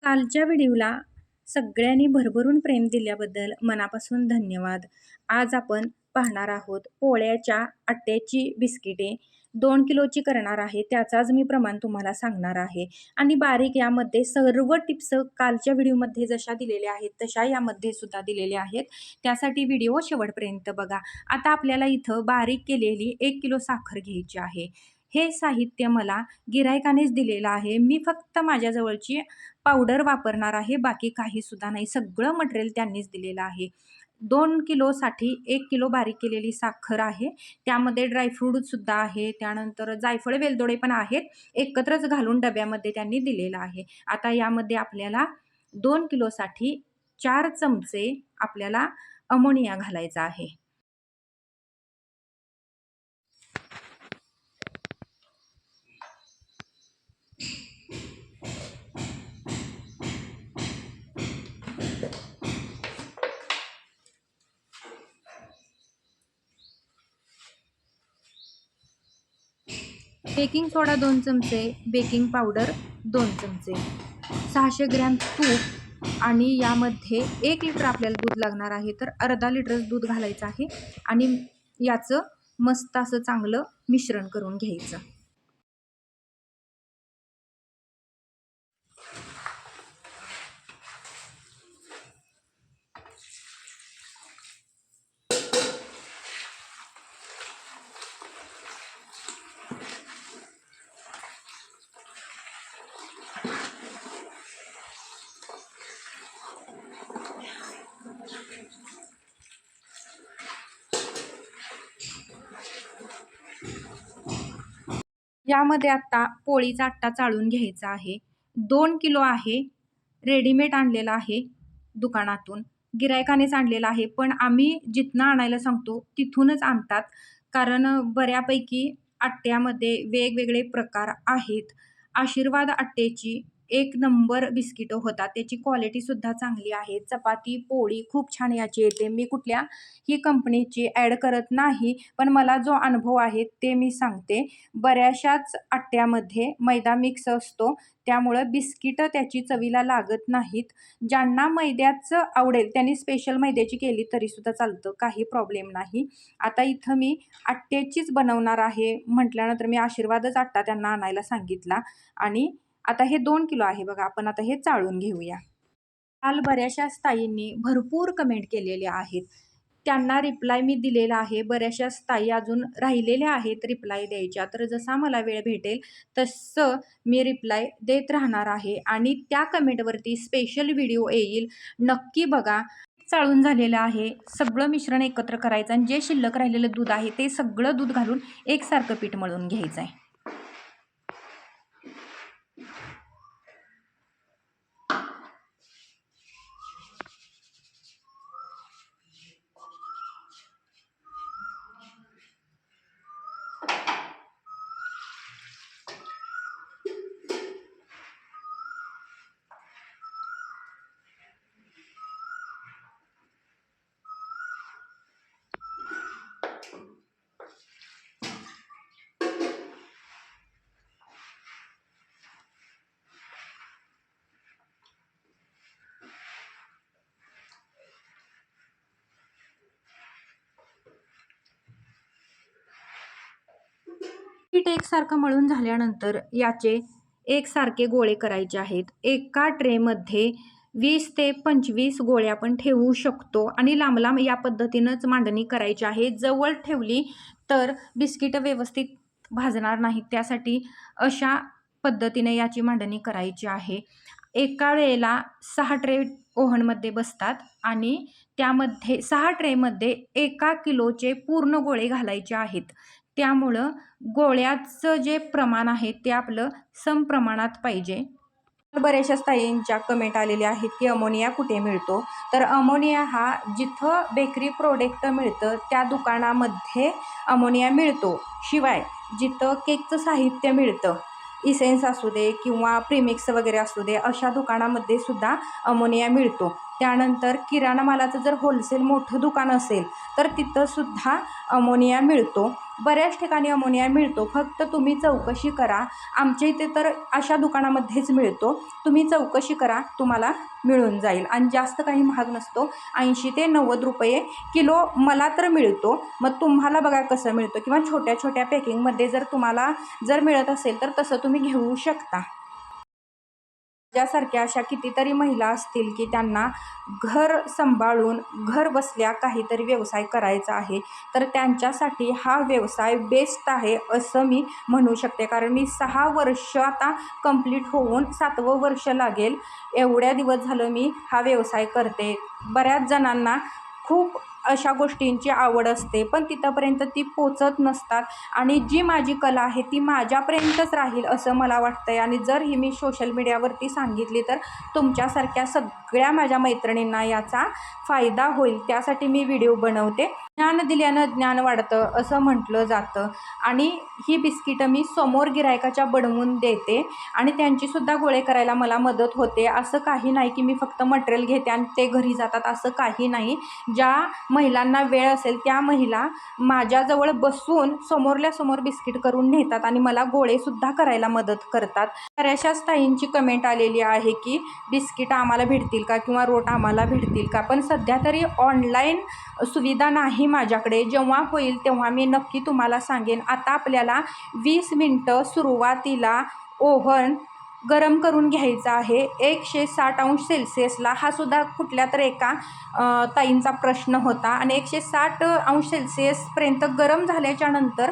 कालच्या व्हिडिओला सगळ्यांनी भरभरून प्रेम दिल्याबद्दल मनापासून धन्यवाद. आज आपण पाहणार आहोत पोळ्याच्या आट्याची बिस्किटे 2 किलोची करणार आहे. त्याचाच मी प्रमाण तुम्हाला सांगणार आहे आणि बारीक यामध्ये सर्व टिप्स कालच्या व्हिडिओमध्ये जशा दिलेल्या आहेत तशा यामध्ये सुद्धा दिलेल्या आहेत. त्यासाठी व्हिडिओ शेवटपर्यंत बघा. आता आपल्याला इथं बारीक केलेली 1 किलो साखर घ्यायची आहे. हे साहित्य मला गिरायकानेच दिलेलं आहे. मी फक्त माझ्याजवळची पावडर वापरणार आहे, बाकी काही सुद्धा नाही. सगळं मटेरियल त्यांनीच दिलेलं आहे. 2 किलोसाठी 1 किलो बारीक केलेली साखर आहे. त्यामध्ये ड्रायफ्रूटसुद्धा आहे. त्यानंतर जायफळ, वेलदोडे पण आहेत. एकत्रच घालून डब्यामध्ये त्यांनी दिलेलं आहे. आता यामध्ये आपल्याला 2 किलोसाठी 4 चमचे आपल्याला अमोनिया घालायचा आहे. बेकिंग सोडा 2 चमचे, बेकिंग पावडर 2 चमचे, 600 ग्रॅम तूप आणि यामध्ये 1 लिटर आपल्याला दूध लागणार आहे. तर अर्धा लिटर दूध घालायचं आहे आणि याचं मस्त असं चांगलं मिश्रण करून घ्यायचं. यामध्ये आता पोळीचा आट्टा चाळून घ्यायचा आहे. 2 किलो आहे. रेडीमेड आणलेला आहे दुकानातून. गिरायकानेच आणलेला आहे, पण आम्ही जिथनं आणायला सांगतो तिथूनच आणतात. कारण बऱ्यापैकी आट्यामध्ये वेगवेगळे प्रकार आहेत. आशीर्वाद आट्याची 1 नंबर बिस्किटं होतात. त्याची क्वालिटीसुद्धा चांगली आहे. चपाती, पोळी खूप छान याची येते. मी कुठल्याही कंपनीची ॲड करत नाही, पण मला जो अनुभव आहे ते मी सांगते. बऱ्याचशाच आट्यामध्ये मैदा मिक्स असतो, त्यामुळं बिस्किटं त्याची चवीला लागत नाहीत. ज्यांना मैद्याचं आवडेल त्यांनी स्पेशल मैद्याची केली तरीसुद्धा चालतं, काही प्रॉब्लेम नाही. आता इथं मी आट्याचीच बनवणार आहे म्हटल्यानंतर मी आशीर्वादच आट्टा त्यांना आणायला सांगितला आणि आता हे 2 किलो आहे बघा. आपण आता हे चाळून घेऊया. काल बऱ्याचशा ताईंनी भरपूर कमेंट केलेल्या आहेत. त्यांना रिप्लाय मी दिलेला आहे. बऱ्याचशा ताई अजून राहिलेल्या आहेत रिप्लाय द्यायच्या. तर जसा मला वेळ भेटेल तसं मी रिप्लाय देत राहणार आहे आणि त्या कमेंटवरती स्पेशल व्हिडिओ येईल. नक्की बघा. चाळून झालेलं आहे. सगळं मिश्रण एकत्र करायचं आणि जे शिल्लक राहिलेलं दूध आहे ते सगळं दूध घालून एकसारखं पीठ मळून घ्यायचं आहे. पीठ एकसारखं मळून झाल्यानंतर याचे एकसारखे गोळे करायचे आहेत. एका ट्रेमध्ये 20 ते 25 गोळे आपण ठेवू शकतो आणि लांब लांब या पद्धतीनंच मांडणी करायची आहे. जवळ ठेवली तर बिस्किटं व्यवस्थित भाजणार नाहीत. त्यासाठी अशा पद्धतीने याची मांडणी करायची आहे. एका वेळेला 6 ट्रे ओव्हनमध्ये बसतात आणि त्यामध्ये 6 ट्रेमध्ये 1 किलोचे पूर्ण गोळे घालायचे आहेत. त्यामुळं गोळ्याचं जे प्रमाण आहे ते आपलं समप्रमाणात पाहिजे. बऱ्याचशा ताईंच्या कमेंट आलेल्या आहेत की अमोनिया कुठे मिळतो? तर अमोनिया हा जिथं बेकरी प्रोडक्ट मिळतं त्या दुकानामध्ये अमोनिया मिळतो. शिवाय जिथं केकचं साहित्य मिळतं, इसेन्स असू दे किंवा प्रीमिक्स वगैरे असू दे, अशा दुकानामध्ये सुद्धा अमोनिया मिळतो. त्यानंतर किराणा मालाचं जर होलसेल मोठं दुकान असेल तर तिथंसुद्धा अमोनिया मिळतो. बऱ्याच ठिकाणी अमोनिया मिळतो, फक्त तुम्ही चौकशी करा. आमच्या इथे तर अशा दुकानामध्येच मिळतो. तुम्ही चौकशी करा, तुम्हाला मिळून जाईल आणि जास्त काही महाग नसतो. 80 ते 90 रुपये किलो मला तर मिळतो. मग तुम्हाला बघा कसं मिळतं, किंवा छोट्या छोट्या पॅकिंगमध्ये जर तुम्हाला मिळत असेल तर तसं तुम्ही घेऊ शकता. ज्यासारख्या अशा कितीतरी महिला असतील की त्यांना घर सांभाळून घर बसल्या काहीतरी व्यवसाय करायचा आहे, तर त्यांच्यासाठी हा व्यवसाय बेस्ट आहे असं मी म्हणू शकते. कारण मी 6 वर्ष आता कंप्लीट होऊन 7वं वर्ष लागेल, एवढ्या दिवस झालं मी हा व्यवसाय करते. बऱ्याच जणांना खूप अशा गोष्टींची आवड असते, पण तिथंपर्यंत ती पोचत नसतात आणि जी माझी कला आहे ती माझ्यापर्यंतच राहील असं मला वाटतं आहे. आणि जर ही मी सोशल मीडियावरती सांगितली तर तुमच्यासारख्या सगळ्या माझ्या मैत्रिणींना याचा फायदा होईल, त्यासाठी मी व्हिडिओ बनवते. ज्ञान दिल्यानं ज्ञान वाढतं असं म्हटलं जातं आणि ही बिस्किटं मी समोर गिऱ्हाईकाच्या बनवून देते आणि त्यांचीसुद्धा गोळे करायला मला मदत होते. असं काही नाही की मी फक्त मटेरियल घेते आणि ते घरी जातात, असं काही नाही. ज्या महिलांना वेळ असेल त्या महिला माझ्याजवळ बसून समोरल्या समोर बिस्किट करून नेतात आणि मला गोळेसुद्धा करायला मदत करतात. बऱ्याचशाच ताईंची कमेंट आलेली आहे की बिस्किट आम्हाला भेटतील का किंवा रोट आम्हाला भेटतील का, पण सध्या तरी ऑनलाईन सुविधा नाही माझ्याकडे. जेव्हा होईल तेव्हा मी नक्की तुम्हाला सांगेन. आता आपल्याला 20 मिनटं सुरुवातीला ओव्हन गरम करून घ्यायचा आहे 160 अंश सेल्सिअसला. हा सुद्धा कुठल्या तर एका ताईंचा प्रश्न होता. आणि 160 अंश सेल्सिअसपर्यंत गरम झाल्याच्या नंतर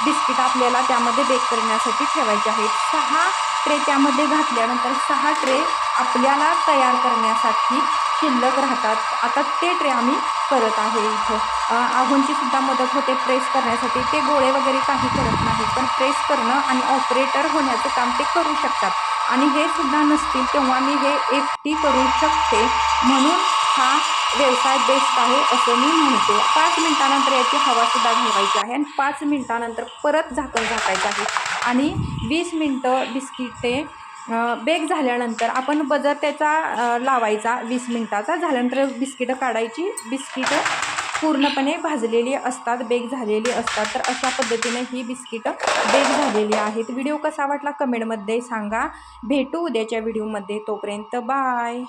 बिस्किट आपल्याला त्यामध्ये बेक करण्यासाठी ठेवायचे आहेत. 6 ट्रे त्यामध्ये घातल्यानंतर 6 ट्रे आपल्याला तयार करण्यासाठी शिल्लक राहतात. आता ते ट्रे आम्ही करत आहे. इथं आगोंचीसुद्धा मदत होते प्रेस करण्यासाठी. ते गोळे वगैरे काही करत नाही, पण प्रेस करणं आणि ऑपरेटर होण्याचं काम ते करू शकतात. आणि हे सुद्धा नसतील तेव्हा मी हे एकटी करू शकते, म्हणून हा व्यवसाय बेस्ट आहे असं मी म्हणते. 5 मिनटानंतर याची हवासुद्धा घालवायची आहे आणि 5 मिनटानंतर परत झाकण झाकायचं आहे आणि 20 मिनटं बिस्किटे बेक झाल्यानंतर आपण बजर त्याचा लावायचा 20 मिनटाचा. झाल्यानंतर बिस्किटं काढायची. बिस्किटं पूर्णपणे भाजलेली असतात, बेक झालेली असतात. तर अशा पद्धतीने ही बिस्किटं बेक झालेली आहेत. व्हिडिओ कसा वाटला कमेंटमध्ये सांगा. भेटू उद्याच्या व्हिडिओमध्ये, तोपर्यंत बाय.